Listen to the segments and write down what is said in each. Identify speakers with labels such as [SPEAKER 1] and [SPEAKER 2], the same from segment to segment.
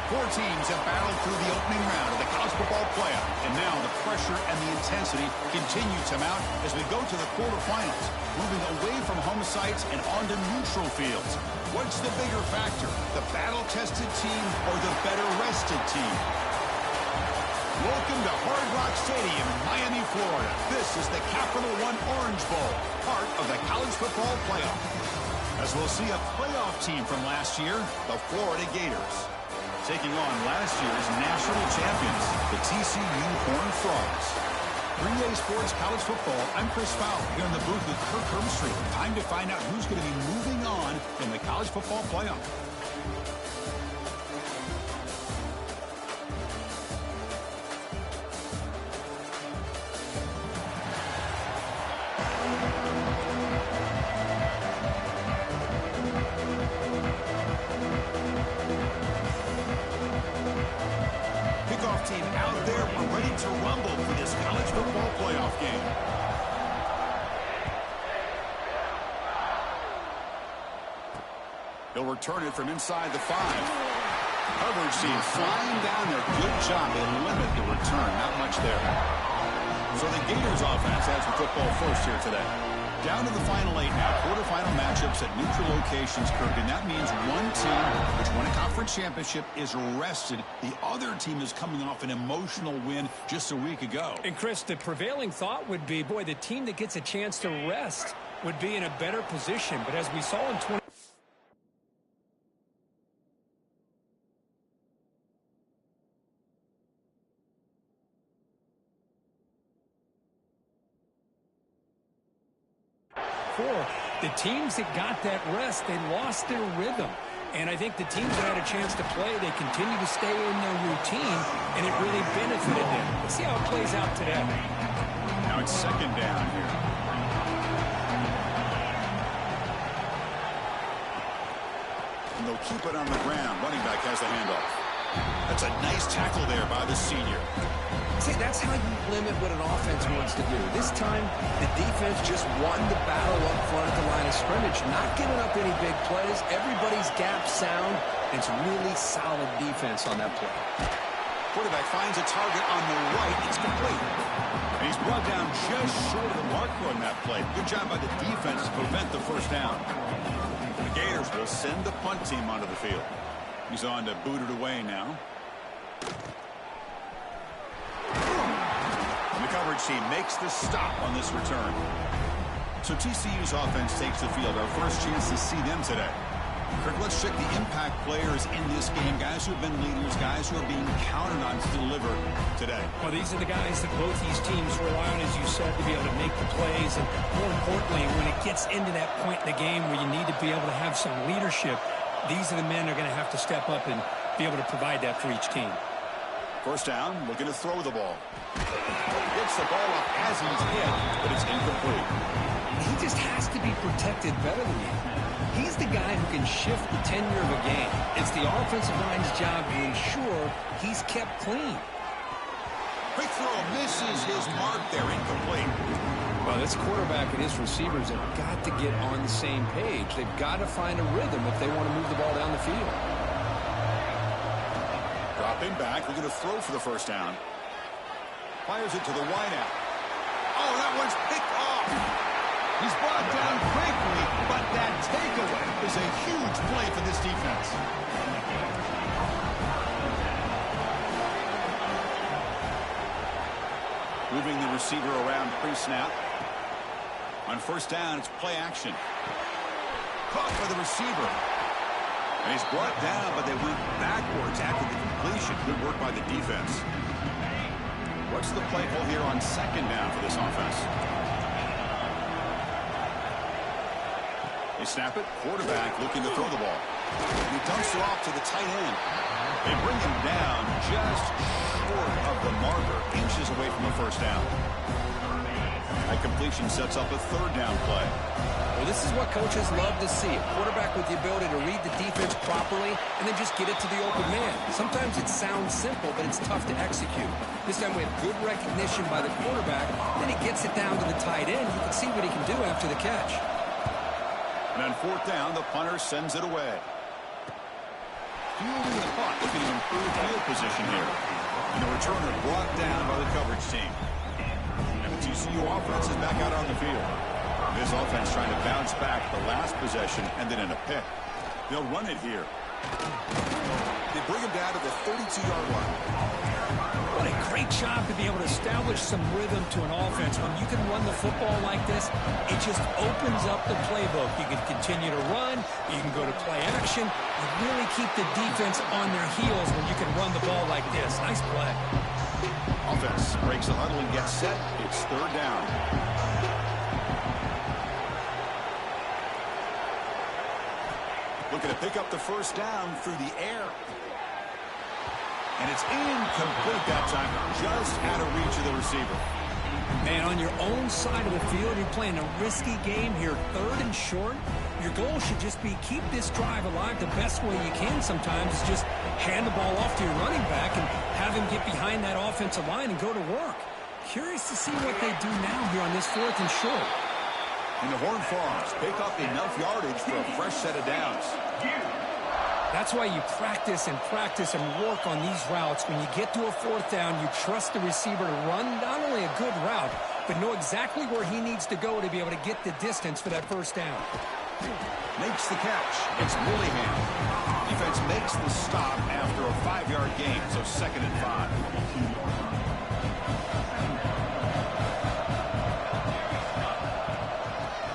[SPEAKER 1] Four teams have battled through the opening round of the college football playoff, and now the pressure and the intensity continue to mount as we go to the quarterfinals, moving away from home sites and onto neutral fields. What's the bigger factor, the battle-tested team or the better-rested team? Welcome to Hard Rock Stadium in Miami, Florida. This is the Capital One Orange Bowl, part of the college football playoff. As we'll see a playoff team from last year, the Florida Gators, taking on last year's national champions, the TCU Horned Frogs. 3A Sports College Football, I'm Chris Fowler, here in the booth with Kirk Herbstreit. Time to find out who's going to be moving on in the college football playoff. Team out there, we're ready to rumble for this college football playoff game. He'll return it from inside the 5. Coverage team flying down there. Good job. They limit the return. Not much there. So the Gators offense has the football first here today. Down to the final 8 now. Quarterfinal matchups at neutral locations, Kirk. And that means one team, which won a conference championship, is rested. The other team is coming off an emotional win just a week ago.
[SPEAKER 2] And, Chris, the prevailing thought would be, boy, the team that gets a chance to rest would be in a better position. But as we saw in 20... The teams that got that rest, they lost their rhythm. And I think the teams that had a chance to play, they continue to stay in their routine, and it really benefited them. Let's see how it plays out today.
[SPEAKER 1] Now it's second down here. And they'll keep it on the ground. Running back has the handoff. That's a nice tackle there by the senior.
[SPEAKER 3] See, that's how you limit what an offense wants to do. This time, the defense just won the battle up front at the line of scrimmage, not giving up any big plays. Everybody's gap sound. It's really solid defense on that play.
[SPEAKER 1] Quarterback finds a target on the right. It's complete. And he's brought down just short of the marker on that play. Good job by the defense to prevent the first down. The Gators will send the punt team onto the field. He's on to boot it away now. And the coverage team makes the stop on this return. So TCU's offense takes the field. Our first chance to see them today. Kirk, let's check the impact players in this game. Guys who have been leaders, guys who are being counted on to deliver today.
[SPEAKER 2] Well, these are the guys that both these teams rely on, as you said, to be able to make the plays. And more importantly, when it gets into that point in the game where you need to be able to have some leadership, these are the men that are going to have to step up and be able to provide that for each team.
[SPEAKER 1] First down, looking to throw the ball. Gets the ball up as he's hit, but it's incomplete.
[SPEAKER 3] He just has to be protected better than that. He's the guy who can shift the tenure of a game. It's the offensive line's job to ensure he's kept clean.
[SPEAKER 1] Quick throw misses his mark there, incomplete.
[SPEAKER 3] Well, this quarterback and his receivers have got to get on the same page. They've got to find a rhythm if they want to move the ball down the field.
[SPEAKER 1] Dropping back, we're going to throw for the first down. Fires it to the wideout. Oh, that one's picked off. He's brought down quickly, but that takeaway is a huge play for this defense. Moving the receiver around pre-snap. On first down, it's play action. Caught by the receiver. And he's brought down, but they went backwards after the completion. Good work by the defense. What's the play call here on second down for this offense? They snap it. Quarterback looking to throw the ball. And he dumps it off to the tight end. They bring him down just short of the marker, inches away from the first down. That completion sets up a third down play.
[SPEAKER 3] Well, this is what coaches love to see. A quarterback with the ability to read the defense properly and then just get it to the open man. Sometimes it sounds simple, but it's tough to execute. This time we have good recognition by the quarterback. Then he gets it down to the tight end. You can see what he can do after the catch.
[SPEAKER 1] And on fourth down, the punter sends it away. Fielding the punt, looking to improve field position here. And the returner brought down by the coverage team. And the TCU offense is back out on the field. This offense trying to bounce back the last possession and then in a pick. They'll run it here. They bring him down to the 32-yard line.
[SPEAKER 2] What a great job to be able to establish some rhythm to an offense. When you can run the football like this, it just opens up the playbook. You can continue to run. You can go to play action. You really keep the defense on their heels when you can run the ball like this. Nice play.
[SPEAKER 1] Offense breaks the huddle and gets set. It's third down. Looking to pick up the first down through the air. And it's incomplete that time. Just out of reach of the receiver.
[SPEAKER 2] Man, on your own side of the field, you're playing a risky game here. Third and short. Your goal should just be keep this drive alive the best way you can sometimes is just hand the ball off to your running back and have him get behind that offensive line and go to work. Curious to see what they do now here on this fourth and short.
[SPEAKER 1] And the Horned Frogs pick up enough yardage for a fresh set of downs.
[SPEAKER 2] That's why you practice and work on these routes. When you get to a fourth down, you trust the receiver to run not only a good route, but know exactly where he needs to go to be able to get the distance for that first down.
[SPEAKER 1] Makes the catch. It's Willingham. Defense makes the stop after a 5-yard gain, so 2nd and 5.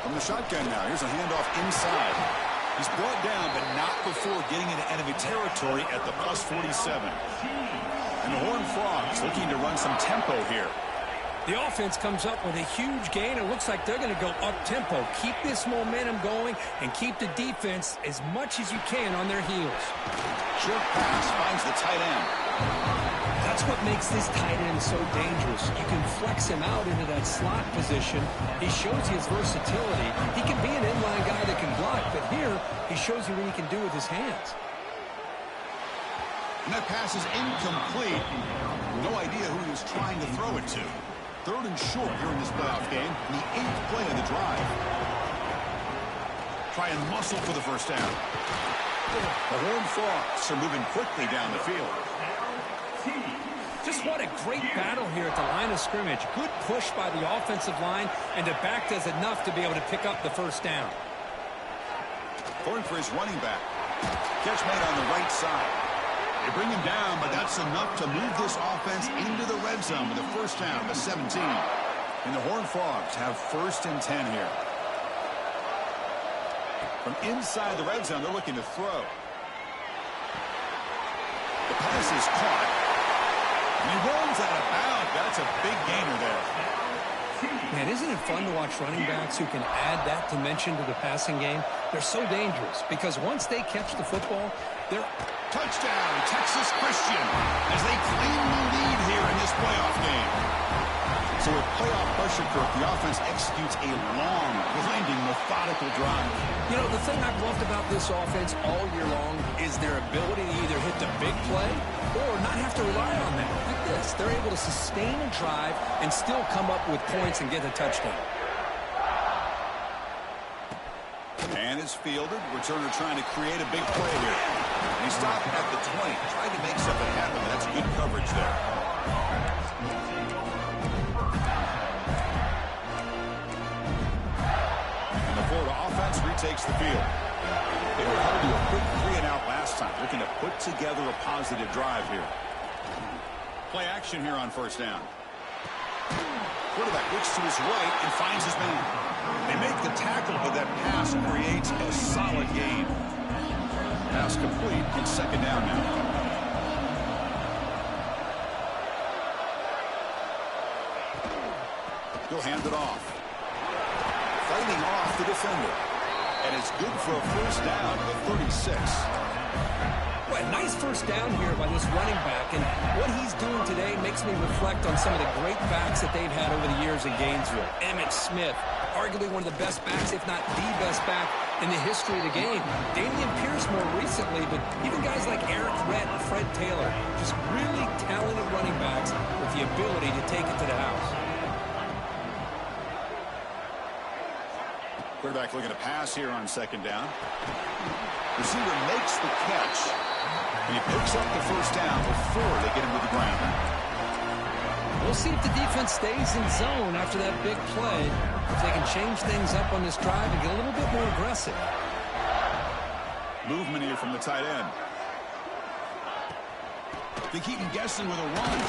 [SPEAKER 1] From the shotgun now, here's a handoff inside. He's brought down, but not before getting into enemy territory at the +47. And the Horned Frogs looking to run some tempo here.
[SPEAKER 2] The offense comes up with a huge gain. It looks like they're going to go up-tempo. Keep this momentum going and keep the defense as much as you can on their heels.
[SPEAKER 1] Short pass finds the tight end.
[SPEAKER 2] That's what makes this tight end so dangerous. You can flex him out into that slot position. He shows his versatility. He can be an inline guy that can block, but here he shows you what he can do with his hands.
[SPEAKER 1] And that pass is incomplete. No idea who he was trying to throw it to. Third and short here in this playoff game. The 8th play of the drive. Try and muscle for the first down. The Horned Frogs are moving quickly down the field.
[SPEAKER 2] Just what a great battle here at the line of scrimmage. Good push by the offensive line, and the back does enough to be able to pick up the first down.
[SPEAKER 1] Going for his running back. Catch made on the right side. They bring him down, but that's enough to move this offense into the red zone with a first down to 17. And the Horned Frogs have 1st and 10 here. From inside the red zone, they're looking to throw. The pass is caught. And he rolls out of bounds. That's a big gainer there.
[SPEAKER 2] Man, isn't it fun to watch running backs who can add that dimension to the passing game? They're so dangerous because once they catch the football, they're...
[SPEAKER 1] Touchdown, Texas Christian, as they claim the lead here in this playoff game. So with playoff pressure, Kirk, the offense executes a long, winding, methodical drive.
[SPEAKER 2] You know, the thing I've loved about this offense all year long is their ability to either hit the big play or not have to rely on that. Like this, they're able to sustain a drive and still come up with points and get a touchdown.
[SPEAKER 1] And it's fielded. Returner trying to create a big play here. He stopped at the 20, trying to make something happen. That's good coverage there. takes the field. They were held to a quick 3-and-out last time, looking to put together a positive drive here. Play action here on first down. Quarterback looks to his right and finds his man. They make the tackle, but that pass creates a solid gain. Pass complete and second down now. He'll hand it off. Fighting off the defender. And it's good for a first down at the 36.
[SPEAKER 3] Well, a nice first down here by this running back, and what he's doing today makes me reflect on some of the great backs that they've had over the years in Gainesville. Emmitt Smith, arguably one of the best backs, if not the best back in the history of the game. Damian Pierce more recently, but even guys like Eric Rett and Fred Taylor, just really talented running backs with the ability to take it to the house.
[SPEAKER 1] Quarterback looking to pass here on second down. Receiver makes the catch, and he picks up the first down before they get him to the ground.
[SPEAKER 3] We'll see if the defense stays in zone after that big play, if they can change things up on this drive and get a little bit more aggressive.
[SPEAKER 1] Movement here from the tight end. They keep him guessing with a run.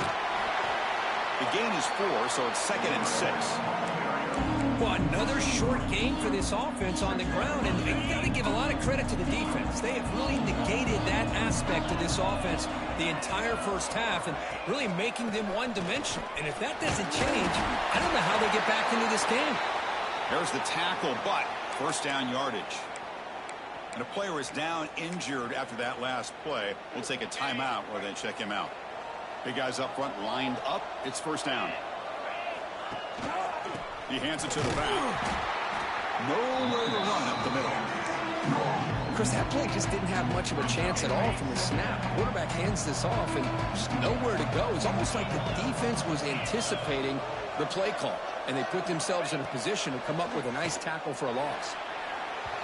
[SPEAKER 1] The gain is 4, so it's 2nd and 6.
[SPEAKER 3] Well, another short game for this offense on the ground, and you got to give a lot of credit to the defense. They have really negated that aspect of this offense the entire first half and really making them one-dimensional. And if that doesn't change, I don't know how they get back into this game.
[SPEAKER 1] There's the tackle, but first down yardage. And a player is down injured after that last play. We'll take a timeout or then check him out. Big guys up front lined up. It's first down. He hands it to the back. Nowhere to run up the middle.
[SPEAKER 3] Chris, that play just didn't have much of a chance at all from the snap. Quarterback hands this off and just nowhere to go. It's almost like the defense was anticipating the play call, and they put themselves in a position to come up with a nice tackle for a loss.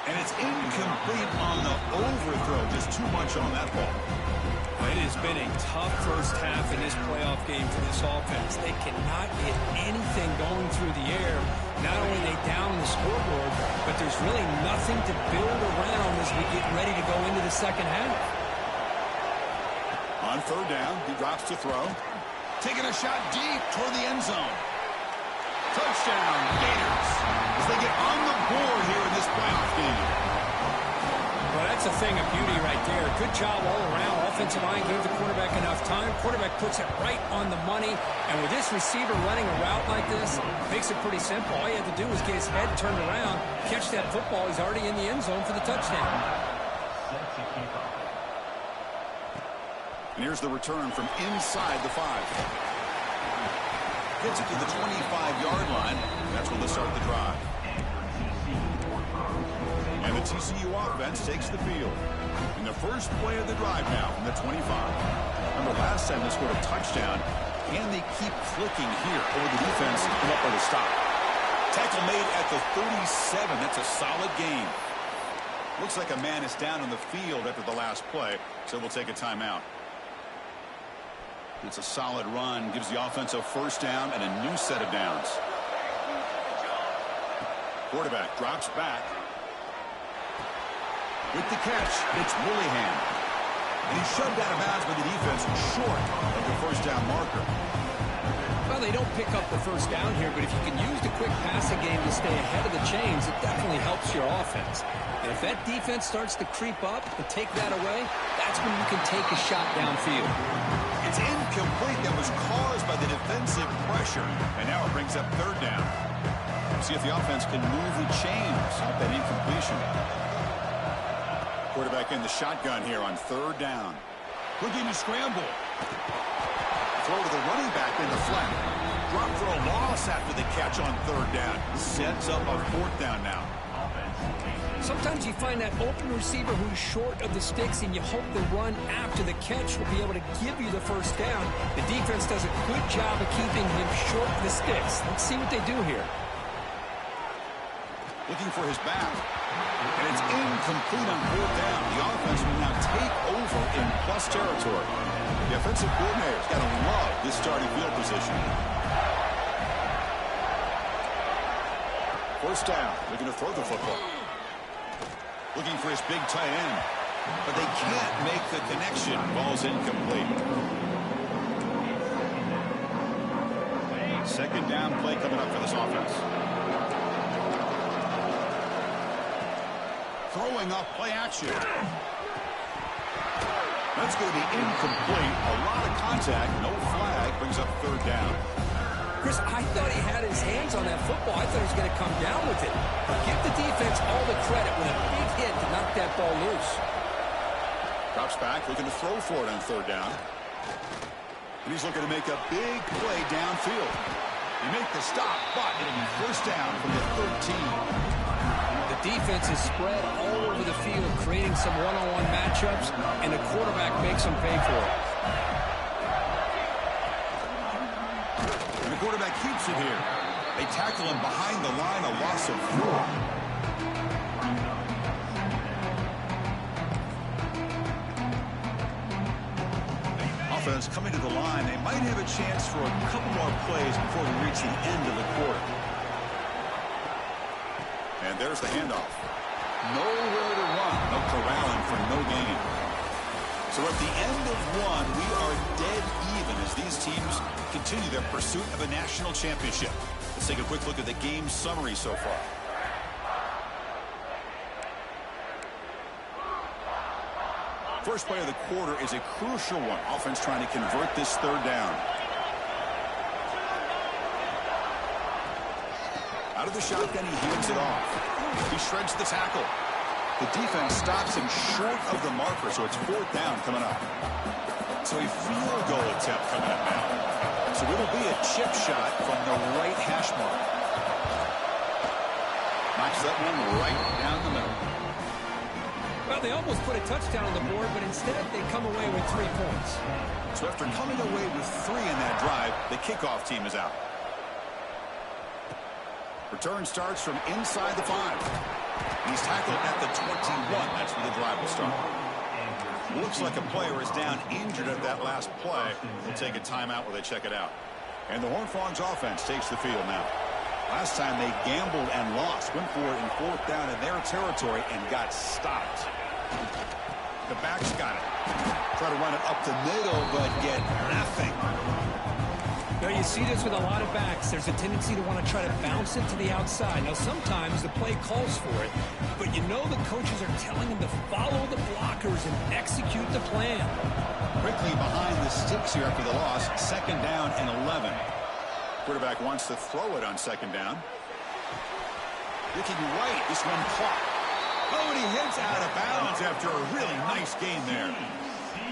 [SPEAKER 1] And it's incomplete on the overthrow. Just too much on that ball.
[SPEAKER 2] It has been a tough first half in this playoff game for this offense. They cannot get anything going through the air. Not only are they down the scoreboard, but there's really nothing to build around as we get ready to go into the second half.
[SPEAKER 1] On third down, he drops to throw. Taking a shot deep toward the end zone. Touchdown, Gators, as they get on the board here in this playoff game.
[SPEAKER 2] Well, that's a thing of beauty right there. Good job all around. Offensive line gave the quarterback enough time. Quarterback puts it right on the money. And with this receiver running a route like this, makes it pretty simple. All you have to do is get his head turned around, catch that football. He's already in the end zone for the touchdown.
[SPEAKER 1] And here's the return from inside the 5. Gets it to the 25-yard line. And that's when they start the drive. And the TCU offense takes the field. In the first play of the drive now from the 25. Remember last time they scored a touchdown. Can they keep clicking here? Or the defense come up with a stop? Tackle made at the 37. That's a solid gain. Looks like a man is down on the field after the last play, so we'll take a timeout. It's a solid run. Gives the offense a first down and a new set of downs. Quarterback drops back. With the catch, it's Willingham. And he's shoved out of bounds by the defense short of the first down marker.
[SPEAKER 3] Well, they don't pick up the first down here, but if you can use the quick passing game to stay ahead of the chains, it definitely helps your offense. And if that defense starts to creep up and take that away, that's when you can take a shot downfield.
[SPEAKER 1] It's incomplete. That was caused by the defensive pressure. And now it brings up third down. See if the offense can move the chains off that incompletion. Quarterback in the shotgun here on third down. Looking to scramble. Throw to the running back in the flat. Drop for a loss after the catch on third down. Sets up a fourth down now.
[SPEAKER 3] Sometimes you find that open receiver who's short of the sticks, and you hope the run after the catch will be able to give you the first down. The defense does a good job of keeping him short of the sticks. Let's see what they do here.
[SPEAKER 1] Looking for his back. And it's incomplete on fourth down. The offense will now take over in plus territory. The offensive coordinator's got to love this starting field position. First down. Looking to throw the football. Looking for his big tight end. But they can't make the connection. Ball's incomplete. Second down play coming up for this offense. Throwing up play action. That's going to be incomplete. A lot of contact. No flag. Brings up third down.
[SPEAKER 3] Chris, I thought he had his hands on that football. I thought he was going to come down with it. But give the defense all the credit with a big hit to knock that ball loose.
[SPEAKER 1] Drops back, looking to throw for it on third down. And he's looking to make a big play downfield. He make the stop, but it'll be first down from the 13.
[SPEAKER 3] The defense is spread all over the field, creating some one-on-one matchups, and the quarterback makes them pay for it.
[SPEAKER 1] And the quarterback keeps it here. They tackle him behind the line, a loss of 4. Offense coming to the line. They might have a chance for a couple more plays before we reach the end of the quarter. And there's the handoff. Nowhere to run. No corralling for no gain. So at the end of one, we are dead even as these teams continue their pursuit of a national championship. Let's take a quick look at the game summary so far. First play of the quarter is a crucial one. Offense trying to convert this third down. Out of the shotgun, he hands it off. He shreds the tackle. The defense stops him short of the marker, so it's fourth down coming up. So a field goal attempt coming up now. So it'll be a chip shot from the right hash mark. Knocks that one right down the middle.
[SPEAKER 3] Well, they almost put a touchdown on the board, but instead they come away with 3 points.
[SPEAKER 1] So after coming away with 3 in that drive, the kickoff team is out. Return starts from inside the 5. He's tackled at the 21. That's where the drive will start. Looks like a player is down injured at that last play. They'll take a timeout while they check it out. And the Horned Frogs offense takes the field now. Last time they gambled and lost. Went for it in fourth down in their territory and got stopped. The back's got it. Try to run it up the middle, but get nothing.
[SPEAKER 2] Now you see this with a lot of backs. There's a tendency to want to try to bounce it to the outside. Now sometimes the play calls for it, but you know the coaches are telling them to follow the blockers and execute the plan.
[SPEAKER 1] Quickly behind the sticks here after the loss. Second down and 11. Quarterback wants to throw it on second down. Looking right, this one caught. Oh, and he hits out of bounds after a really nice gain there.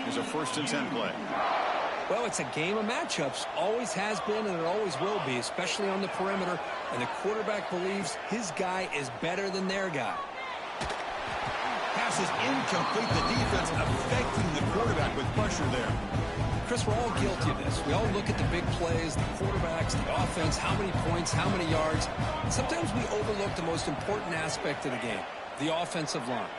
[SPEAKER 1] Here's a 1st and 10 play.
[SPEAKER 3] Well, it's a game of matchups. Always has been, and it always will be, especially on the perimeter. And the quarterback believes his guy is better than their guy.
[SPEAKER 1] Pass is incomplete. The defense affecting the quarterback with pressure there.
[SPEAKER 3] Chris, we're all guilty of this. We all look at the big plays, the quarterbacks, the offense, how many points, how many yards. And sometimes we overlook the most important aspect of the game, the offensive line.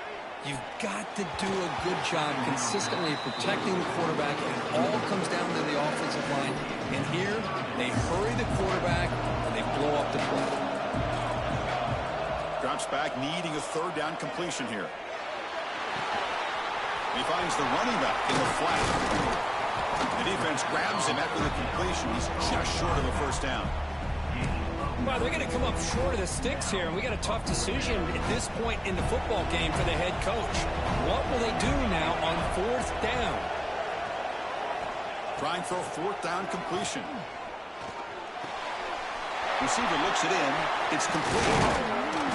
[SPEAKER 3] You've got to do a good job consistently protecting the quarterback, and it all comes down to the offensive line. And here, they hurry the quarterback, and they blow up the play.
[SPEAKER 1] Drops back, needing a third down completion here. He finds the running back in the flat. The defense grabs him after the completion. He's just short of a first down.
[SPEAKER 2] Well, they're going to come up short of the sticks here, and we got a tough decision at this point in the football game for the head coach. What will they do now on fourth down?
[SPEAKER 1] Trying for a fourth down completion. Receiver looks it in. It's complete.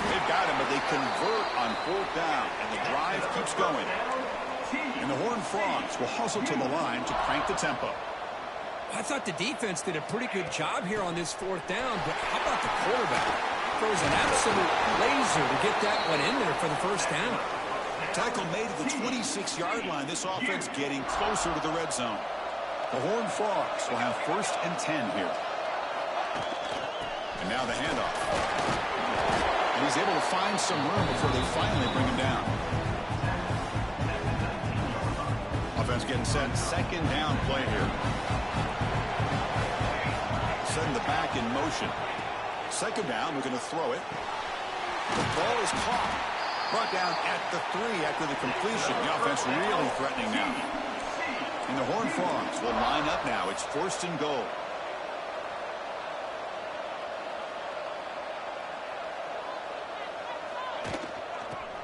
[SPEAKER 1] They've got him, but they convert on fourth down, and the drive keeps going. And the Horned Frogs will hustle to the line to crank the tempo.
[SPEAKER 2] I thought the defense did a pretty good job here on this fourth down, but how about the quarterback? Throws an absolute laser to get that one in there for the first down.
[SPEAKER 1] Tackle made at the 26-yard line. This offense getting closer to the red zone. The Horned Frogs will have 1st and 10 here. And now the handoff. And he's able to find some room before they finally bring him down. Offense getting set. Second down play here. Setting the back in motion. Second down, we're going to throw it. The ball is caught. Brought down at the 3 after the completion. The offense really threatening now. And the Horned Frogs will line up now. It's 1st and goal.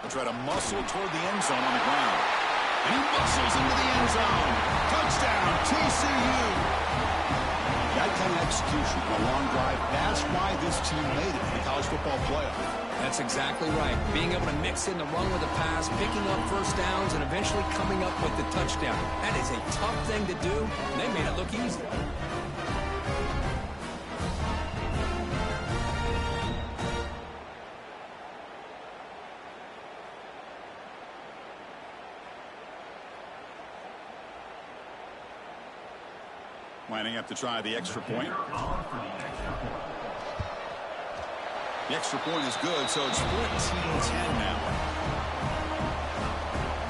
[SPEAKER 1] They'll try to muscle toward the end zone on the ground. And he muscles into the end zone. Touchdown, TCU. That kind of execution on a long drive, that's why this team made it in the college football playoff.
[SPEAKER 3] That's exactly right. Being able to mix in the run with the pass, picking up first downs, and eventually coming up with the touchdown. That is a tough thing to do, and they made it look easy.
[SPEAKER 1] Lining up to try the extra point. The extra point is good, so it's 14-10 now.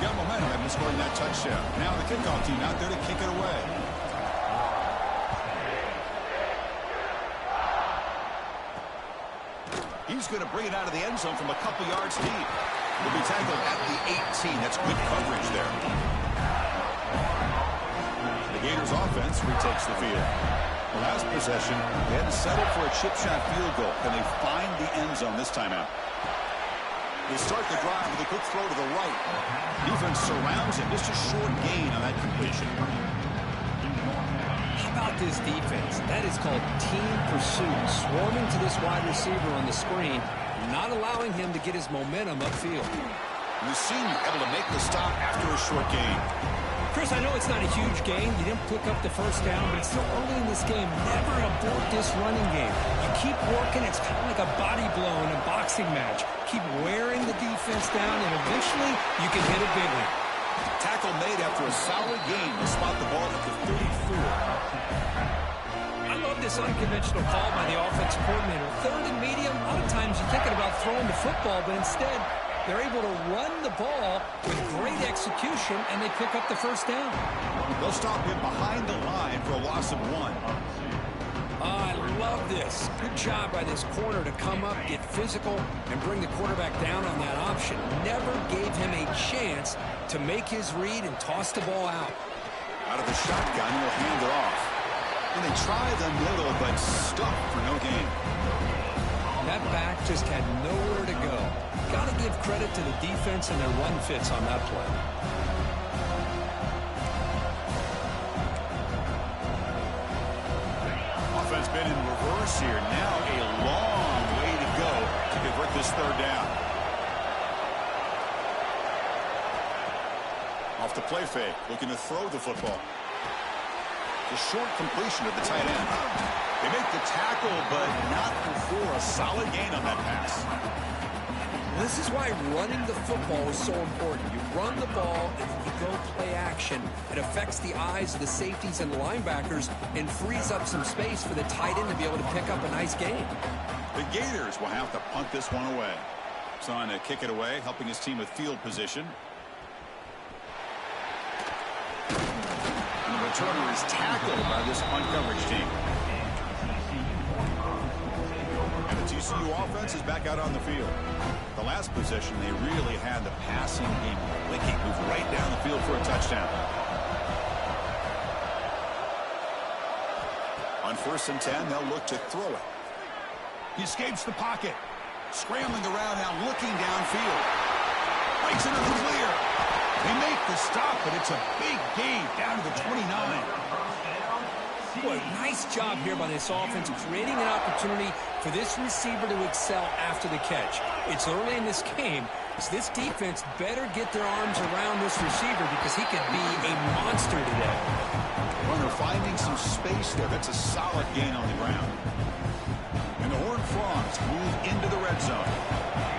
[SPEAKER 1] Got momentum after scoring that touchdown. Now the kickoff team out there to kick it away. He's going to bring it out of the end zone from a couple yards deep. He'll be tackled at the 18. That's good coverage there. The Gators offense retakes the field. The last possession, they had to settle for a chip shot field goal. Can they find the end zone this time out? They start the drive with a quick throw to the right. Defense surrounds him. Just a short gain on that completion.
[SPEAKER 3] How about this defense? That is called team pursuit. Swarming to this wide receiver on the screen, not allowing him to get his momentum upfield.
[SPEAKER 1] And the senior able to make the stop after a short gain.
[SPEAKER 2] Chris, I know it's not a huge gain. You didn't pick up the first down, but it's still early in this game. Never abort this running game. You keep working. It's kind of like a body blow in a boxing match. Keep wearing the defense down, and eventually you can hit a big one.
[SPEAKER 1] Tackle made after a solid gain to spot the ball at the 34.
[SPEAKER 2] I love this unconventional call by the offensive coordinator. 3rd and medium, a lot of times you're thinking about throwing the football, but instead they're able to run the ball with great execution, and they pick up the first down.
[SPEAKER 1] They'll stop him behind the line for a loss of 1.
[SPEAKER 2] I love this. Good job by this corner to come up, get physical, and bring the quarterback down on that option. Never gave him a chance to make his read and toss the ball out.
[SPEAKER 1] Out of the shotgun, he'll hand it off. And they try the middle, but stuck for no gain.
[SPEAKER 2] That back just had nowhere to go. Got to give credit to the defense and their run fits on that play.
[SPEAKER 1] Offense been in reverse here. Now a long way to go to convert this 3rd down. Off the play fake, looking to throw the football. The short completion of the tight end. They make the tackle, but not before a solid gain on that pass.
[SPEAKER 3] This is why running the football is so important. You run the ball, and then you go play action. It affects the eyes of the safeties and the linebackers and frees up some space for the tight end to be able to pick up a nice gain.
[SPEAKER 1] The Gators will have to punt this one away. Son to kick it away, helping his team with field position. And the returner is tackled by this punt coverage team. And the TCU offense is back out on the field. The last possession, they really had the passing game clicking. Moved right down the field for a touchdown. On 1st and 10, they'll look to throw it. He escapes the pocket. Scrambling around now, looking downfield. Breaks into the clear. They make the stop, but it's a big gain down to the 29.
[SPEAKER 2] Boy, nice job here by this offense, creating an opportunity for this receiver to excel after the catch. It's early in this game, so this defense better get their arms around this receiver because he could be a monster today.
[SPEAKER 1] Runner finding some space there. That's a solid gain on the ground. And the Horned Frogs move into the red zone.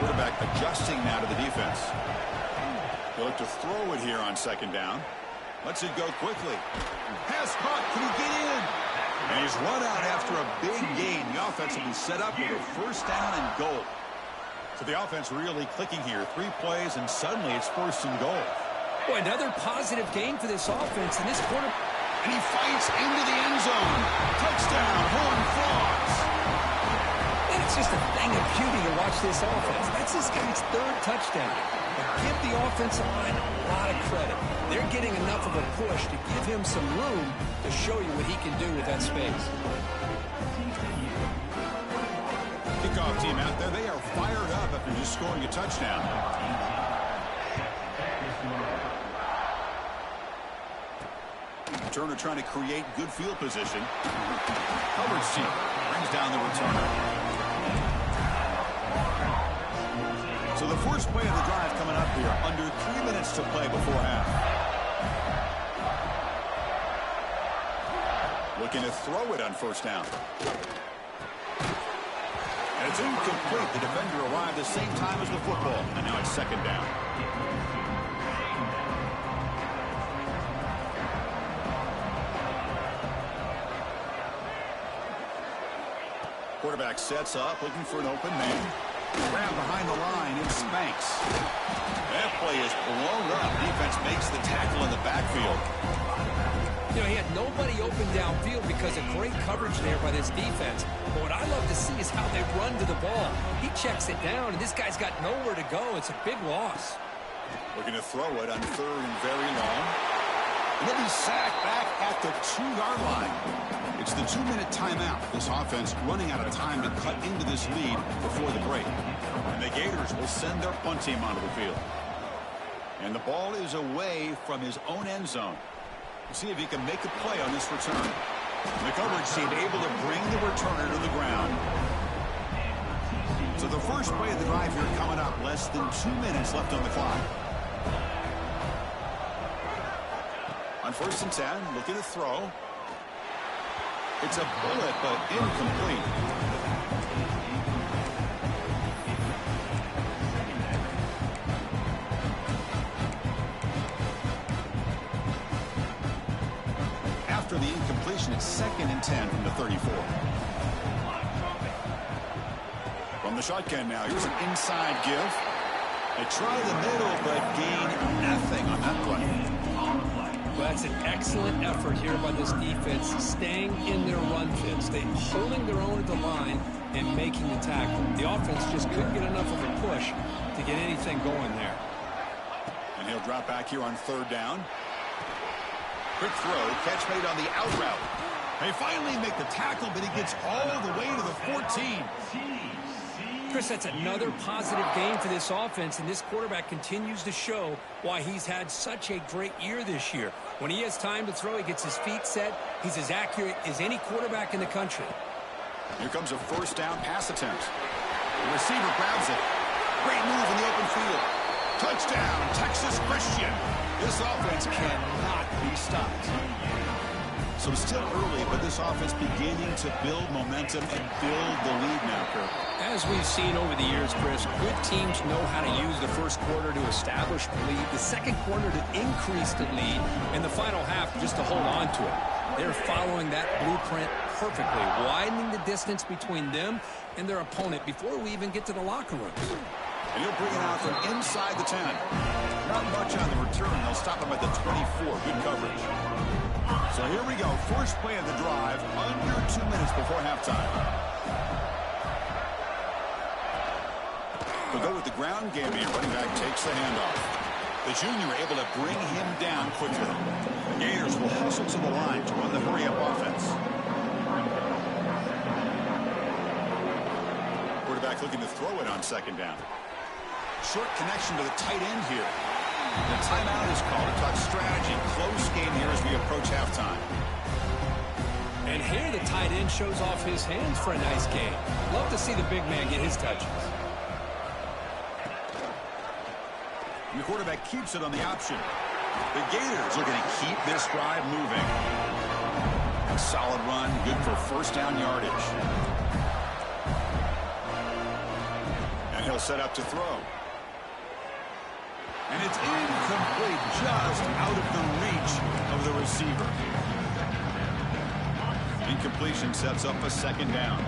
[SPEAKER 1] Quarterback adjusting now to the defense. They look to throw it here on 2nd down. Lets it go quickly. Pass caught. Can he get in? And he's run out after a big gain. The offense will be set up with a 1st down and goal. So the offense really clicking here. 3 plays, and suddenly it's 1st and goal.
[SPEAKER 2] Boy, another positive gain for this offense. And this quarter,
[SPEAKER 1] and he fights into the end zone. Touchdown, Horned Frogs.
[SPEAKER 2] And it's It's just a thing of beauty to watch this offense. That's this guy's third touchdown. But give the offensive line a lot of credit. They're getting enough of a push to give him some room to show you what he can do with that space.
[SPEAKER 1] Kickoff team out there, they are fired up after just scoring a touchdown. Returner trying to create good field position. Coverage team brings down the returner. So the first play of the drive coming up here. Under 3 minutes to play before half. Looking to throw it on first down. And it's incomplete. The defender arrived the same time as the football. And now it's second down. Quarterback sets up, looking for an open man. Grab behind the line, it's Spanks. That play is blown up. Defense makes the tackle in the backfield.
[SPEAKER 2] You know, he had nobody open downfield because of great coverage there by this defense. But what I love to see is how they run to the ball. He checks it down, and this guy's got nowhere to go. It's a big loss.
[SPEAKER 1] Looking to throw it on third and very long. And he'll be sacked back at the 2-yard line. It's the 2-minute timeout. This offense running out of time to cut into this lead before the break. And the Gators will send their punt team onto the field. And the ball is away from his own end zone. We'll see if he can make a play on this return. The coverage team able to bring the returner to the ground. So the first play of the drive here coming up. Less than 2 minutes left on the clock. On first and 10, looking to throw. It's a bullet, but incomplete. After the incompletion, it's second and 10 from the 34. From the shotgun now, here's an inside give. They try the middle, but gain nothing on that play.
[SPEAKER 2] Well, that's an excellent effort here by this defense, staying in their run fits. They holding their own at the line and making the tackle. The offense just couldn't get enough of a push to get anything going there.
[SPEAKER 1] And he'll drop back here on third down. Quick throw, catch made on the out route. They finally make the tackle, but he gets all the way to the 14.
[SPEAKER 2] Chris, that's another positive game for this offense, and this quarterback continues to show why he's had such a great year this year. When he has time to throw, he gets his feet set. He's as accurate as any quarterback in the country.
[SPEAKER 1] Here comes a first down pass attempt. The receiver grabs it. Great move in the open field. Touchdown, Texas Christian. This offense cannot be stopped. So still early, but this offense beginning to build momentum and build the lead now, Kirk.
[SPEAKER 2] As we've seen over the years, Chris, good teams know how to use the first quarter to establish the lead, the second quarter to increase the lead, and the final half just to hold on to it. They're following that blueprint perfectly, widening the distance between them and their opponent before we even get to the locker rooms.
[SPEAKER 1] And he'll bring it out from inside the 10. Not much on the return. They'll stop him at the 24. Good coverage. So here we go. First play of the drive. Under 2 minutes before halftime. We'll go with the ground game here. Running back takes the handoff. The junior able to bring him down quickly. The Gators will hustle to the line to run the hurry-up offense. Quarterback looking to throw it on second down. Short connection to the tight end here. The timeout is called. To talk strategy. Close game here as we approach halftime.
[SPEAKER 2] And here the tight end shows off his hands for a nice game. Love to see the big man get his touches.
[SPEAKER 1] And the quarterback keeps it on the option. The Gators looking to keep this drive moving. A solid run, good for first down yardage. And he'll set up to throw. And it's incomplete, just out of the reach of the receiver. Incompletion sets up a second down.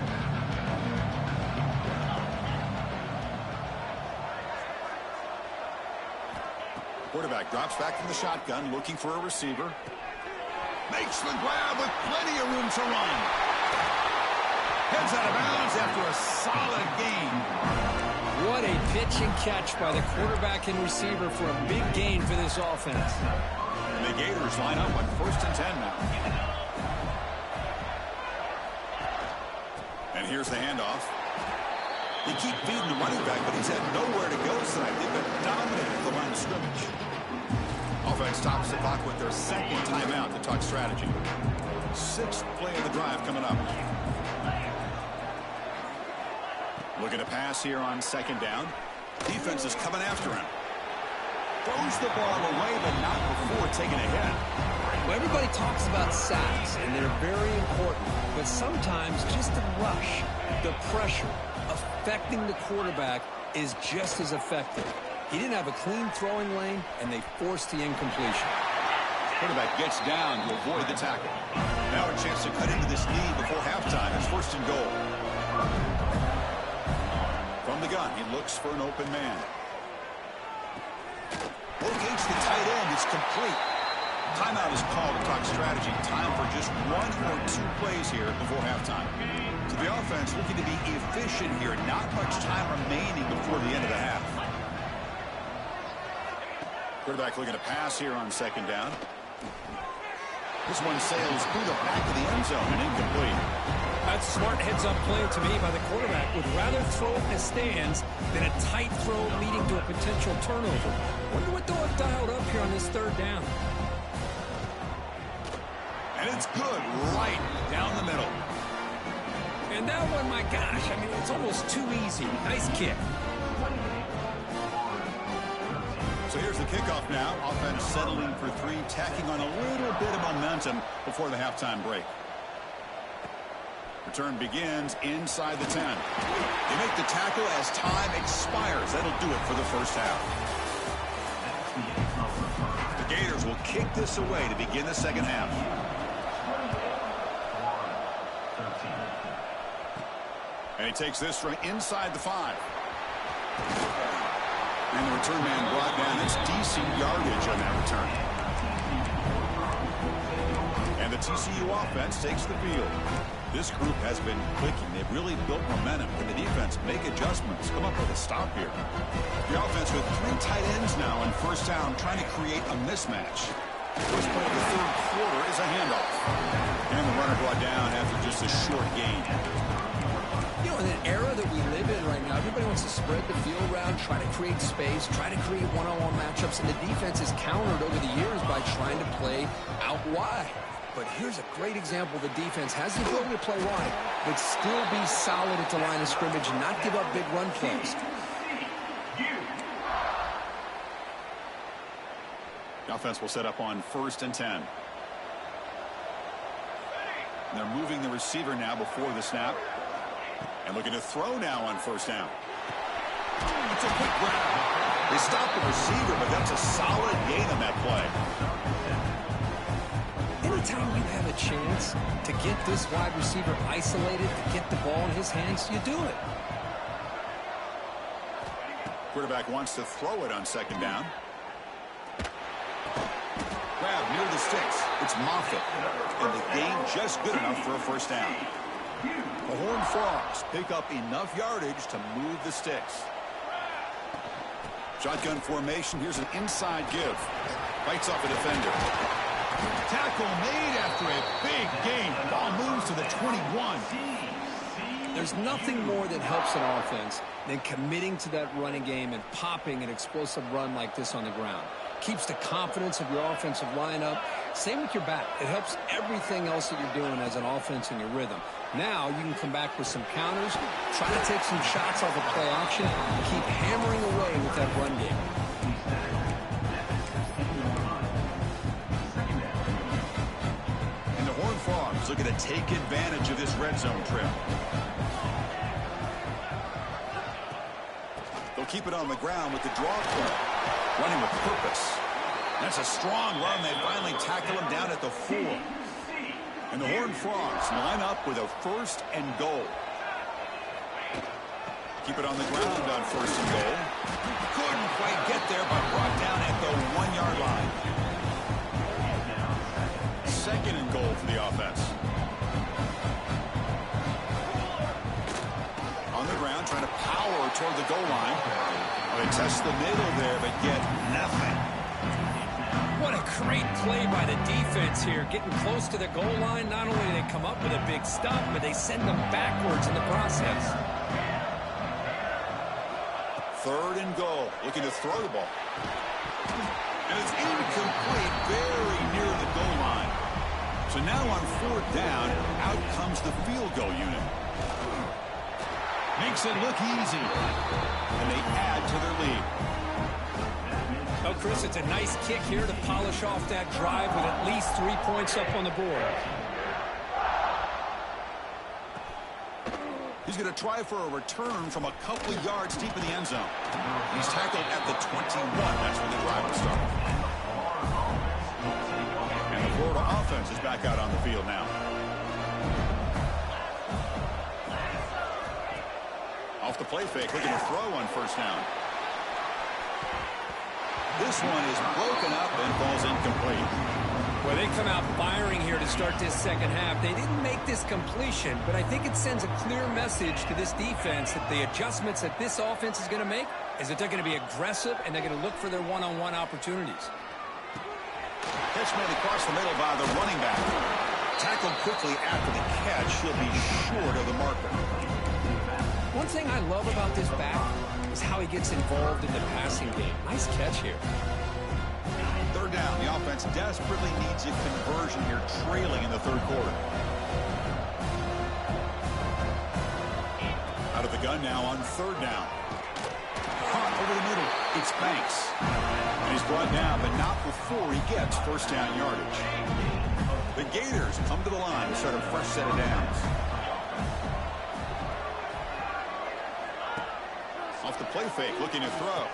[SPEAKER 1] Quarterback drops back from the shotgun, looking for a receiver. Makes the grab with plenty of room to run. Heads out of bounds after a solid gain.
[SPEAKER 2] What a pitch and catch by the quarterback and receiver for a big gain for this offense.
[SPEAKER 1] And the Gators line up on 1st and 10 now. And here's the handoff. They keep feeding the running back, but he's had nowhere to go tonight. They've been dominant at the line of scrimmage. Offense stops the clock with their second timeout to talk strategy. 6th play of the drive coming up. Looking to pass here on 2nd down. Defense is coming after him. Throws the ball away, but not before taking a hit.
[SPEAKER 3] Well, everybody talks about sacks, and they're very important. But sometimes just the rush, the pressure, affecting the quarterback is just as effective. He didn't have a clean throwing lane, and they forced the incompletion.
[SPEAKER 1] Quarterback gets down to avoid the tackle. Now a chance to cut into this lead before halftime. It's 1st and goal. From the gun, he looks for an open man. Locates the tight end. It's complete. Timeout is called to talk strategy. Time for just 1 or 2 plays here before halftime. So the offense looking to be efficient here. Not much time remaining before the end of the half. Quarterback looking to pass here on 2nd down. This one sails through the back of the end zone and incomplete.
[SPEAKER 2] That's a smart heads-up play to me by the quarterback. Would rather throw it in the stands than a tight throw leading to a potential turnover. Wonder what they'll have dialed up here on this 3rd down.
[SPEAKER 1] And it's good right down the middle.
[SPEAKER 2] And that one, my gosh, I mean, it's almost too easy. Nice kick.
[SPEAKER 1] So here's the kickoff now. Offense settling for 3, tacking on a little bit of momentum before the halftime break. Return begins inside the 10. They make the tackle as time expires. That'll do it for the first half. The Gators will kick this away to begin the second half. And he takes this from inside the 5. And the return man brought down. That's decent yardage on that return. And the TCU offense takes the field. This group has been clicking. They've really built momentum. Can the defense make adjustments? Come up with a stop here. The offense with 3 tight ends now on 1st down, trying to create a mismatch. First play of the 3rd quarter is a handoff. And the runner brought down after just a short gain.
[SPEAKER 3] You know, in an era that we live in right now, everybody wants to spread the field around, try to create space, try to create one-on-one matchups, and the defense is countered over the years by trying to play out wide. But here's a great example. The defense has the ability to play wide, but still be solid at the line of scrimmage and not give up big run plays.
[SPEAKER 1] The offense will set up on 1st and 10. And they're moving the receiver now before the snap. And looking to throw now on 1st down. It's a quick grab. They stop the receiver, but that's a solid gain on that play.
[SPEAKER 3] Anytime you have a chance to get this wide receiver isolated, to get the ball in his hands, you do it.
[SPEAKER 1] Quarterback wants to throw it on 2nd down. Grab near the sticks. It's Moffitt. And the gain just good enough for a 1st down. The Horned Frogs pick up enough yardage to move the sticks. Shotgun formation. Here's an inside give. Bites off a defender. Tackle made after a big gain. Ball moves to the 21.
[SPEAKER 3] There's nothing more that helps an offense than committing to that running game and popping an explosive run like this on the ground. Keeps the confidence of your offensive lineup. Same with your back. It helps everything else that you're doing as an offense in your rhythm. Now you can come back with some counters, try to take some shots off of play action, and keep hammering away with that run game.
[SPEAKER 1] And the Horned Frogs looking to take advantage of this red zone trip. They'll keep it on the ground with the draw play. Running with purpose. That's a strong run. They finally tackle him down at the 4. And the Horned Frogs line up with a 1st and goal. Keep it on the ground on 1st and goal. Couldn't quite get there, but brought down at the 1-yard line. 2nd and goal for the offense. ground, trying to power toward the goal line. They test the middle there, but get nothing.
[SPEAKER 2] What a great play by the defense here. Getting close to the goal line, not only do they come up with a big stop, but they send them backwards in the process.
[SPEAKER 1] 3rd and goal. Looking to throw the ball. And it's incomplete, very near the goal line. So now on 4th down, out comes the field goal unit. Makes it look easy. And they add to their lead.
[SPEAKER 2] Oh, Chris, it's a nice kick here to polish off that drive with at least 3 points up on the board.
[SPEAKER 1] He's going to try for a return from a couple of yards deep in the end zone. He's tackled at the 21. That's where the drive will start. And the Florida offense is back out on the field now. Off the play fake, looking to throw on 1st down. This one is broken up and falls incomplete.
[SPEAKER 2] Well, they come out firing here to start this second half. They didn't make this completion, but I think it sends a clear message to this defense that the adjustments that this offense is going to make is that they're going to be aggressive and they're going to look for their one-on-one opportunities.
[SPEAKER 1] Catch made across the middle by the running back. Tackled quickly after the catch. He'll be short of the marker.
[SPEAKER 2] One thing I love about this back is how he gets involved in the passing game. Nice catch here.
[SPEAKER 1] 3rd down. The offense desperately needs a conversion here, trailing in the 3rd quarter. Out of the gun now on 3rd down. Caught over the middle. It's Banks. And he's brought down, but not before he gets 1st down yardage. The Gators come to the line to start a fresh set of downs. Off the play fake, looking to throw.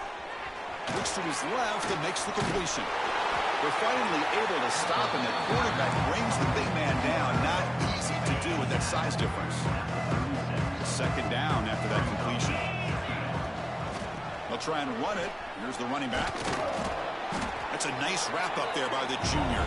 [SPEAKER 1] Looks to his left and makes the completion. They're finally able to stop, and the quarterback brings the big man down. Not easy to do with that size difference. 2nd down after that completion. They'll try and run it. Here's the running back. That's a nice wrap up there by the junior.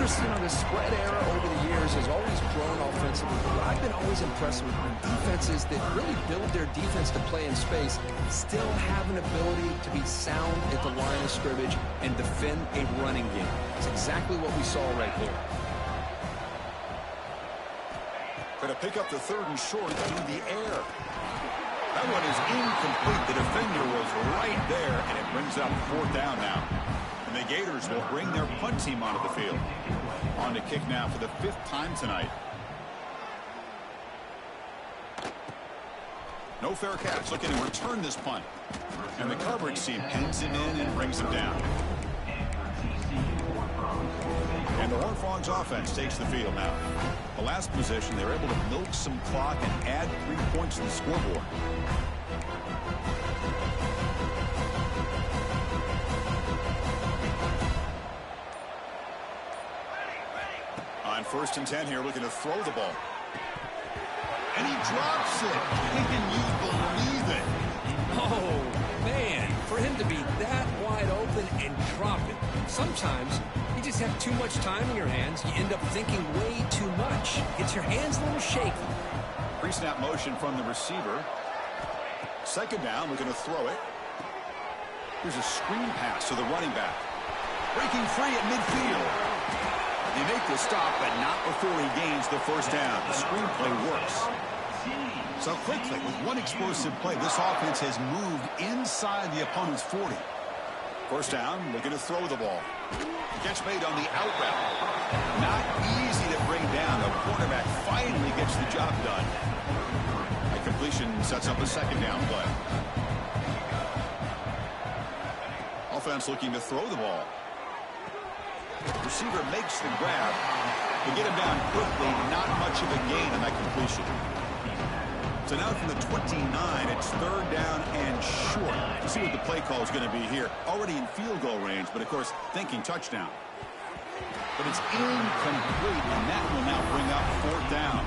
[SPEAKER 3] Chris, you know, the spread era over the years has always grown offensively. But I've been always impressed with defenses that really build their defense to play in space, still have an ability to be sound at the line of scrimmage and defend a running game. It's exactly what we saw right there.
[SPEAKER 1] Going to pick up the 3rd and short through the air. That one is incomplete. The defender was right there, and it brings up 4th down now. And the Gators will bring their punt team onto the field. On to kick now for the 5th time tonight. No fair catch. Looking to return this punt. And the coverage team pins him in and brings him down. And the Horned Frogs offense takes the field now. The last possession, they were able to milk some clock and add 3 points to the scoreboard. On 1st and 10 here, looking to throw the ball. And he drops it. Can you believe it?
[SPEAKER 2] Oh, man, for him to be that wide open and drop it. Sometimes you just have too much time in your hands. You end up thinking way too much. Gets your hands a little shaky.
[SPEAKER 1] Pre-snap motion from the receiver. 2nd down, looking to throw it. Here's a screen pass to the running back. Breaking free at midfield. They make the stop, but not before he gains the 1st down. The screenplay works. So quickly, with one explosive play, this offense has moved inside the opponent's 40. 1st down, looking to throw the ball. Catch made on the out route. Not easy to bring down. The quarterback finally gets the job done. That completion sets up a 2nd down play. Offense looking to throw the ball. Receiver makes the grab. To get him down quickly, not much of a gain on that completion. So now from the 29, it's 3rd down and short. Let's see what the play call is going to be here. Already in field goal range, but of course, thinking touchdown. But it's incomplete, and that will now bring up 4th down.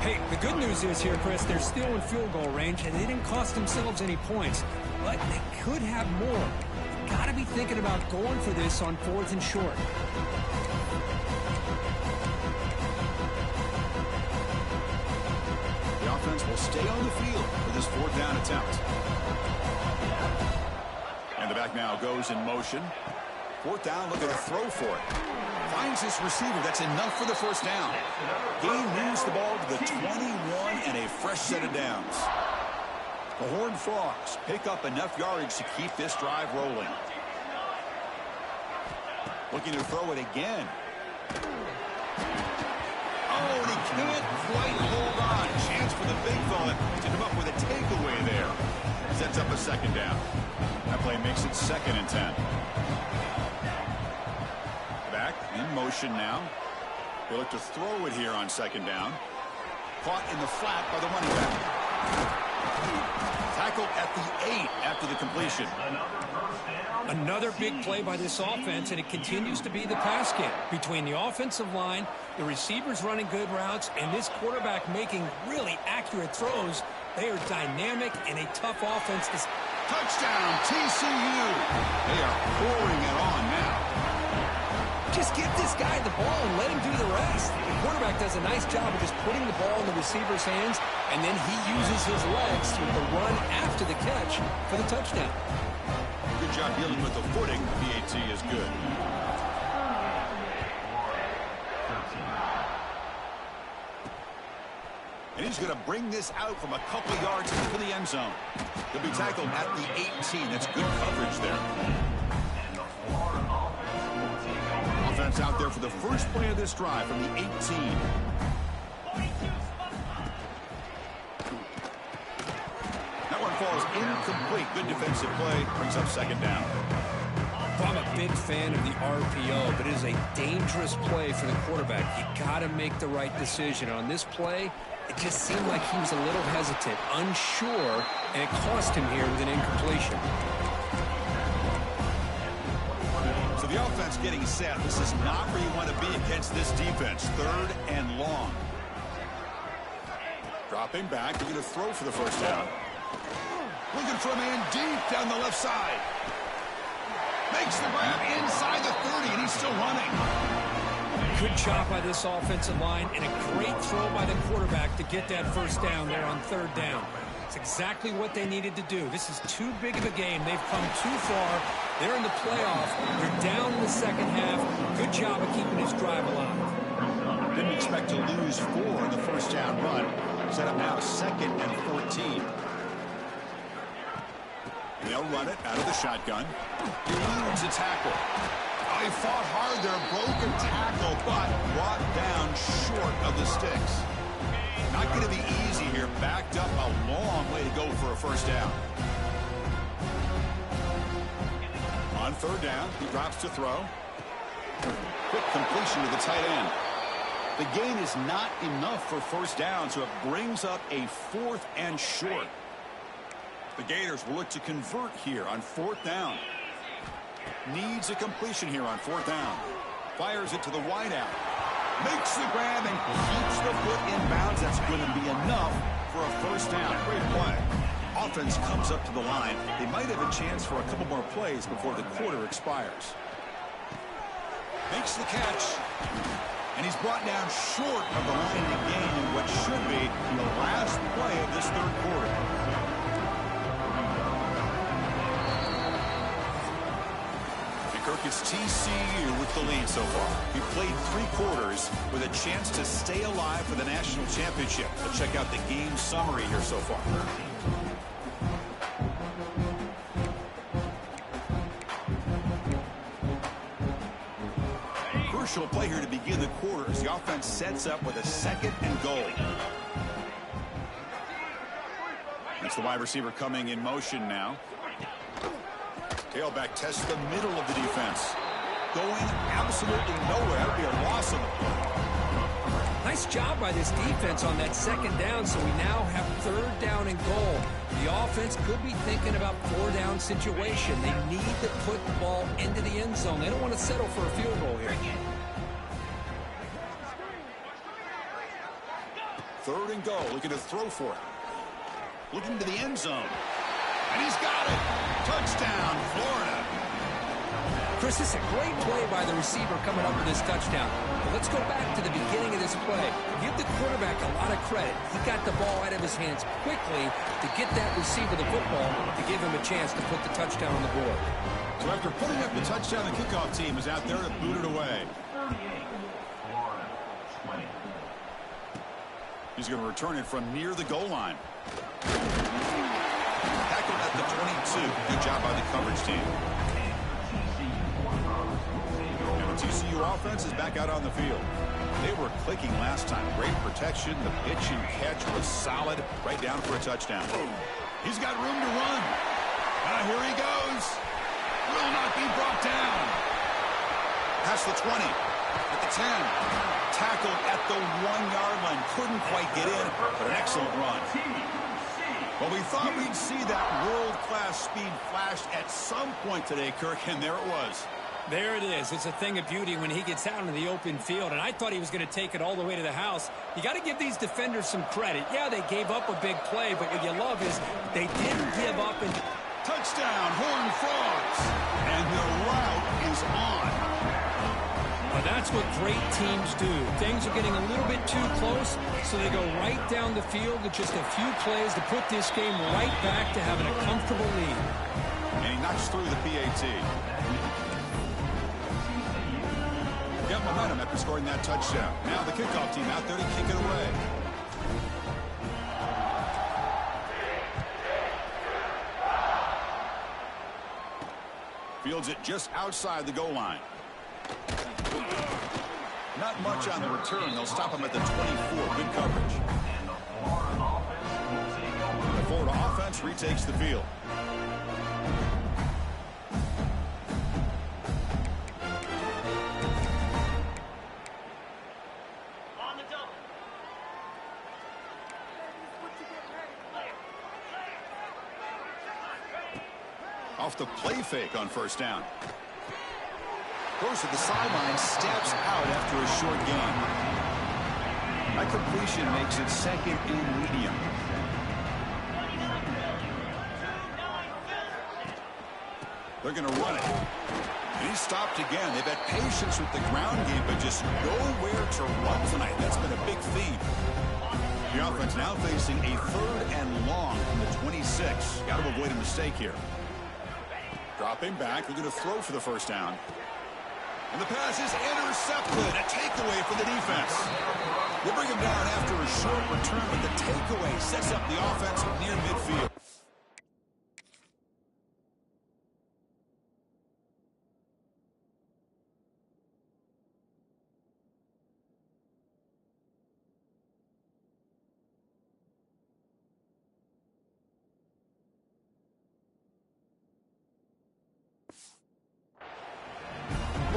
[SPEAKER 2] Hey, the good news is here, Chris, they're still in field goal range, and they didn't cost themselves any points. But they could have more. Got to be thinking about going for this on 4th and short.
[SPEAKER 1] The offense will stay on the field for this fourth down attempt. And the back now goes in motion. Fourth down, looking to throw for it. Finds his receiver. That's enough for the first down. Gain moves the ball to the 21 and a fresh set of downs. The Horned Frogs pick up enough yardage to keep this drive rolling. Looking to throw it again. Oh, and he can't quite hold on. Chance for the big fella to come up with a takeaway there. Sets up a second down. That play makes it 2nd and 10. Back in motion now. They look to throw it here on 2nd down. Caught in the flat by the running back. Tackled at the 8 after the completion.
[SPEAKER 2] Another big play by this offense, and it continues to be the pass game between the offensive line, the receivers running good routes, and this quarterback making really accurate throws. They are dynamic and a tough offense.
[SPEAKER 1] Touchdown, TCU. They are pouring it on now.
[SPEAKER 3] Just give this guy the ball and let him do the rest. The quarterback does a nice job of just putting the ball in the receiver's hands, and then he uses his legs with the run after the catch for the touchdown.
[SPEAKER 1] Good job dealing with the footing. PAT is good. And he's going to bring this out from a couple yards into the end zone. He'll be tackled at the 18. That's good coverage there. Offense out there for the first play of this drive from the 18. That one falls incomplete. Good defensive play. Brings up 2nd down.
[SPEAKER 2] I'm a big fan of the RPO, but it is a dangerous play for the quarterback. You got to make the right decision. On this play, it just seemed like he was a little hesitant, unsure, and it cost him here with an incompletion.
[SPEAKER 1] So the offense getting set. This is not where you want to be against this defense. 3rd and long. Dropping back. They're going to throw for the first down. Looking for a man deep down the left side. Makes the grab inside the 30, and he's still running.
[SPEAKER 2] Good job by this offensive line, and a great throw by the quarterback to get that first down there on 3rd down. It's exactly what they needed to do. This is too big of a game. They've come too far. They're in the playoff. They're down in the second half. Good job of keeping this drive alive.
[SPEAKER 1] Didn't expect to lose 4 in the first down run. Set up now 2nd and 14. They'll run it out of the shotgun. Eludes a tackle. Oh, he fought hard there. Broken tackle, but brought down short of the sticks. Not going to be easy here. Backed up a long way to go for a first down. On 3rd down, he drops to throw. Quick completion to the tight end. The gain is not enough for first down, so it brings up a 4th and short. The Gators will look to convert here on 4th down. Needs a completion here on 4th down. Fires it to the wideout. Makes the grab and keeps the foot in bounds. That's going to be enough for a first down. Great play. Offense comes up to the line. They might have a chance for a couple more plays before the quarter expires. Makes the catch. And he's brought down short of the line of the game in what should be the last play of this 3rd quarter. It's TCU with the lead so far. He played 3 quarters with a chance to stay alive for the national championship. Let's check out the game summary here so far. Crucial play here to begin the quarter as the offense sets up with a 2nd and goal. That's the wide receiver coming in motion now. Tailback tests the middle of the defense. Going absolutely nowhere. That would be a loss of the play.
[SPEAKER 2] Nice job by this defense on that 2nd down, so we now have 3rd down and goal. The offense could be thinking about 4-down situation. They need to put the ball into the end zone. They don't want to settle for a field goal here.
[SPEAKER 1] 3rd and goal. Looking to throw for it. Looking to the end zone. And he's got it. Touchdown, Florida.
[SPEAKER 3] Chris, this is a great play by the receiver coming up with this touchdown. But let's go back to the beginning of this play. Give the quarterback a lot of credit. He got the ball out of his hands quickly to get that receiver the football to give him a chance to put the touchdown on the board.
[SPEAKER 1] So after putting up the touchdown, the kickoff team is out there to boot it away. He's going to return it from near the goal line. Tackled at the 22. Good job by the coverage team. And the TCU offense is back out on the field. They were clicking last time. Great protection. The pitch and catch was solid. Right down for a touchdown. He's got room to run. Here he goes. Will not be brought down. Past the 20. At the 10. Tackled at the 1-yard line. Couldn't quite get in, but an excellent run. Well, we thought we'd see that world-class speed flash at some point today, Kirk, and there it was.
[SPEAKER 2] There it is. It's a thing of beauty when he gets out into the open field, and I thought he was going to take it all the way to the house. You got to give these defenders some credit. Yeah, they gave up a big play, but what you love is they didn't give up. And
[SPEAKER 1] touchdown, Horned Frogs, and the route is on.
[SPEAKER 2] Well, that's what great teams do. Things are getting a little bit too close, so they go right down the field with just a few plays to put this game right back to having a comfortable lead.
[SPEAKER 1] And he knocks through the PAT. Got momentum after scoring that touchdown. Now the kickoff team out there to kick it away. Fields it just outside the goal line. Not much on the return. They'll stop him at the 24. Good coverage. The Florida offense retakes the field. Off the play fake on first down. Goes to the sideline, steps out after a short gain. That completion makes it second and medium. They're going to run it. And he's stopped again. They've had patience with the ground game, but just nowhere to run tonight. That's been a big theme. The offense now facing a 3rd and long from the 26. Got to avoid a mistake here. Dropping back. They're going to throw for the first down. And the pass is intercepted. A takeaway for the defense. They bring him down after a short return, but the takeaway sets up the offense near midfield.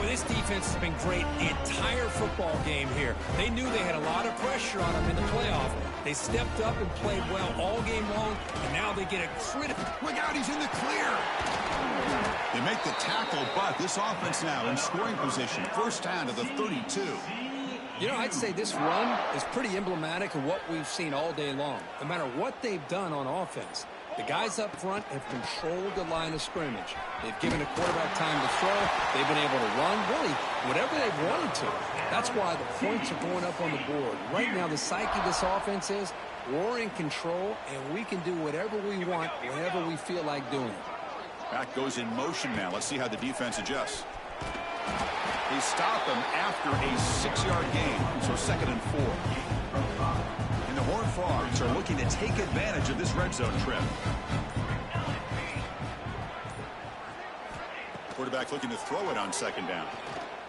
[SPEAKER 2] This defense has been great the entire football game here. They knew they had a lot of pressure on them in the playoff. They stepped up and played well all game long, and now they get a critical.
[SPEAKER 1] Look out, he's in the clear. They make the tackle, but this offense now in scoring position. First down to the 32.
[SPEAKER 3] You know, I'd say this run is pretty emblematic of what we've seen all day long. No matter what they've done on offense, the guys up front have controlled the line of scrimmage. They've given the quarterback time to throw. They've been able to run, really, whatever they've wanted to. That's why the points are going up on the board. Right now, the psyche of this offense is we're in control, and we can do whatever we want, whenever we feel like doing it.
[SPEAKER 1] Back goes in motion now. Let's see how the defense adjusts. They stop him after a 6-yard gain, so 2nd and 4. And the Horned Frogs are looking to take advantage of this red zone trip. Quarterback looking to throw it on 2nd down.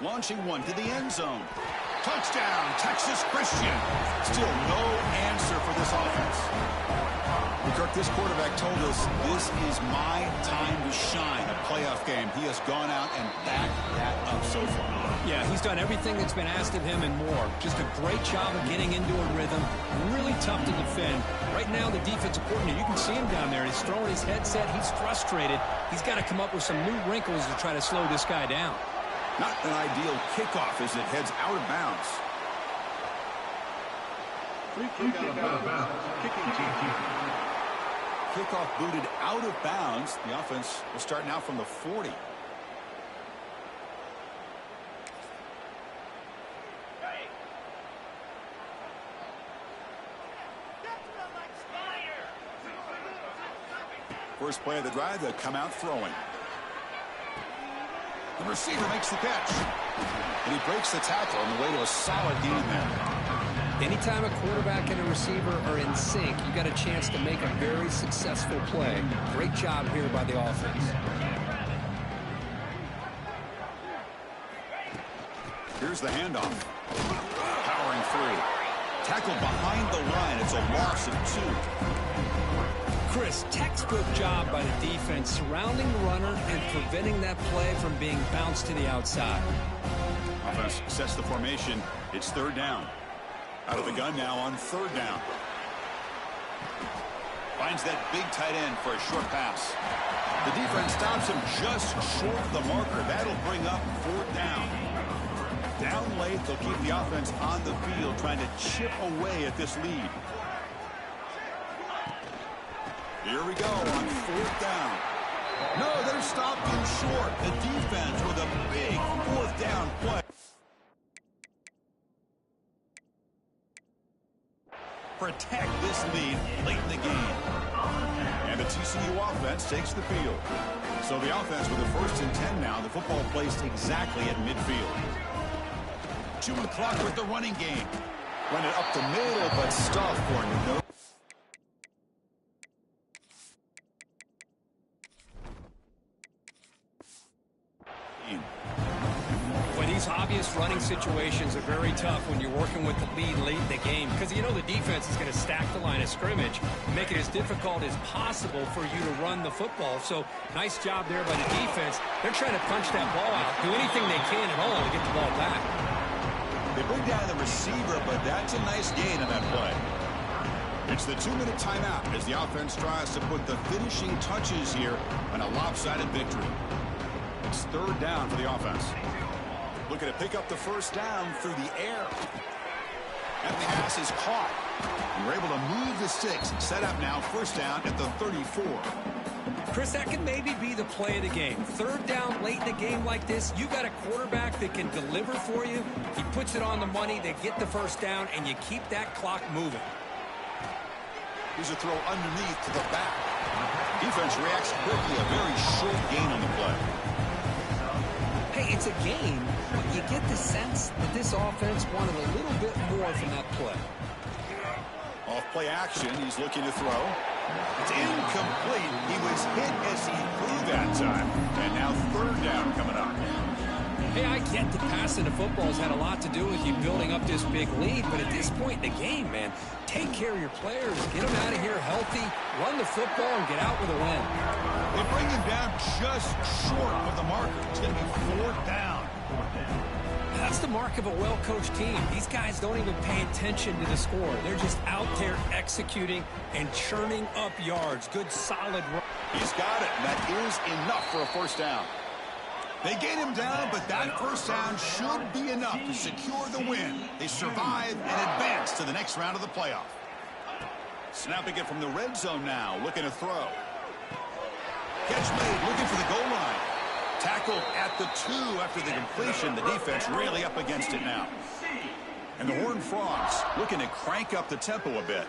[SPEAKER 1] Launching one to the end zone. Touchdown, Texas Christian. Still no answer for this offense. Kirk, this quarterback told us this is my time to shine. A playoff game. He has gone out and backed that up so far.
[SPEAKER 2] Yeah, he's done everything that's been asked of him and more. Just a great job of getting into a rhythm. Really tough to defend. Right now, the defensive coordinator, you can see him down there. He's throwing his headset. He's frustrated. He's got to come up with some new wrinkles to try to slow this guy down.
[SPEAKER 1] Not an ideal kickoff as it heads out of bounds.
[SPEAKER 4] Free kick out of bounds. Kicking team.
[SPEAKER 1] Kickoff booted out of bounds. The offense will start now from the 40. First play of the drive, they'll come out throwing. The receiver makes the catch. And he breaks the tackle on the way to a solid gain there.
[SPEAKER 3] Anytime a quarterback and a receiver are in sync, you got a chance to make a very successful play. Great job here by the offense.
[SPEAKER 1] Here's the handoff. Powering through. Tackled behind the line. It's a loss of 2.
[SPEAKER 3] Chris, textbook job by the defense surrounding the runner and preventing that play from being bounced to the outside.
[SPEAKER 1] Offense sets the formation. It's 3rd down. Out of the gun now on 3rd down. Finds that big tight end for a short pass. The defense stops him just short of the marker. That'll bring up 4th down. Down late, they'll keep the offense on the field trying to chip away at this lead. Here we go on 4th down. No, they're stopped in short. The defense with a big 4th down play. Protect this lead late in the game. And the TCU offense takes the field. So the offense with a 1st and 10 now. The football placed exactly at midfield. 2 o'clock with the running game. Run it up the middle, but stuff for no.
[SPEAKER 3] These obvious running situations are very tough when you're working with the lead late in the game because you know the defense is going to stack the line of scrimmage, make it as difficult as possible for you to run the football. So nice job there by the defense. They're trying to punch that ball out, do anything they can at all to get the ball back.
[SPEAKER 1] They bring down the receiver, but that's a nice gain on that play. It's the 2-minute timeout as the offense tries to put the finishing touches here on a lopsided victory. It's 3rd down for the offense. Looking to pick up the 1st down through the air. And the pass is caught. And we're able to move the sticks. Set up now, 1st down at the 34.
[SPEAKER 3] Chris, that could maybe be the play of the game. 3rd down late in a game like this, you got a quarterback that can deliver for you. He puts it on the money, they get the 1st down, and you keep that clock moving.
[SPEAKER 1] Here's a throw underneath to the back. Defense reacts quickly, a very short gain on the play.
[SPEAKER 3] Hey, it's a game, but you get the sense that this offense wanted a little bit more from that play.
[SPEAKER 1] Off play action, he's looking to throw. It's incomplete. He was hit as he threw that time. And now 3rd down coming up.
[SPEAKER 3] Hey, I get that passing the football has had a lot to do with you building up this big lead, but at this point in the game, man, take care of your players, get them out of here healthy, run the football, and get out with a win.
[SPEAKER 1] They bring him down just short of the marker. It's going to be 4th down.
[SPEAKER 3] That's the mark of a well-coached team. These guys don't even pay attention to the score. They're just out there executing and churning up yards. Good, solid run.
[SPEAKER 1] He's got it, and that is enough for a 1st down. They get him down, but that 1st down should be enough to secure the win. They survive and advance to the next round of the playoff. Snapping it from the red zone now, looking to throw. Catch made, looking for the goal line. Tackled at the 2 after the completion. The defense really up against it now. And the Horned Frogs looking to crank up the tempo a bit.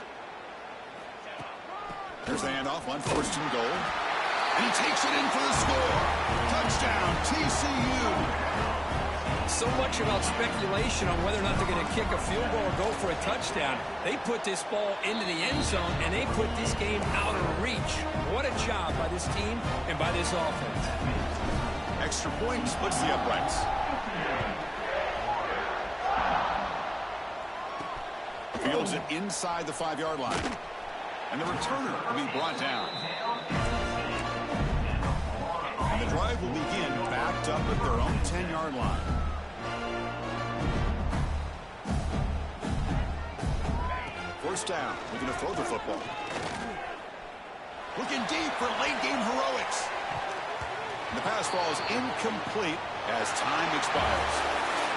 [SPEAKER 1] There's the handoff on 1st and goal. And he takes it in for the score. Touchdown, TCU.
[SPEAKER 3] So much about speculation on whether or not they're going to kick a field goal or go for a touchdown. They put this ball into the end zone, and they put this game out of reach. What a job by this team and by this offense.
[SPEAKER 1] Extra point splits the uprights. Fields it inside the 5-yard line. And the returner will be brought down. And the drive will begin backed up at their own 10-yard line. First down, looking to throw the football. Looking deep for late-game heroics. And the pass falls incomplete as time expires.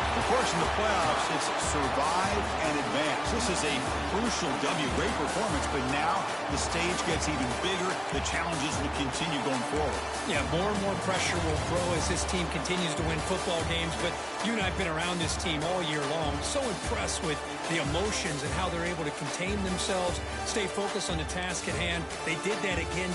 [SPEAKER 1] Of course, in the playoffs, it's survive and advance. This is a crucial W. Great performance, but now the stage gets even bigger. The challenges will continue going forward.
[SPEAKER 2] Yeah, more and more pressure will grow as this team continues to win football games. But you and I have been around this team all year long. So impressed with the emotions and how they're able to contain themselves, stay focused on the task at hand. They did that again.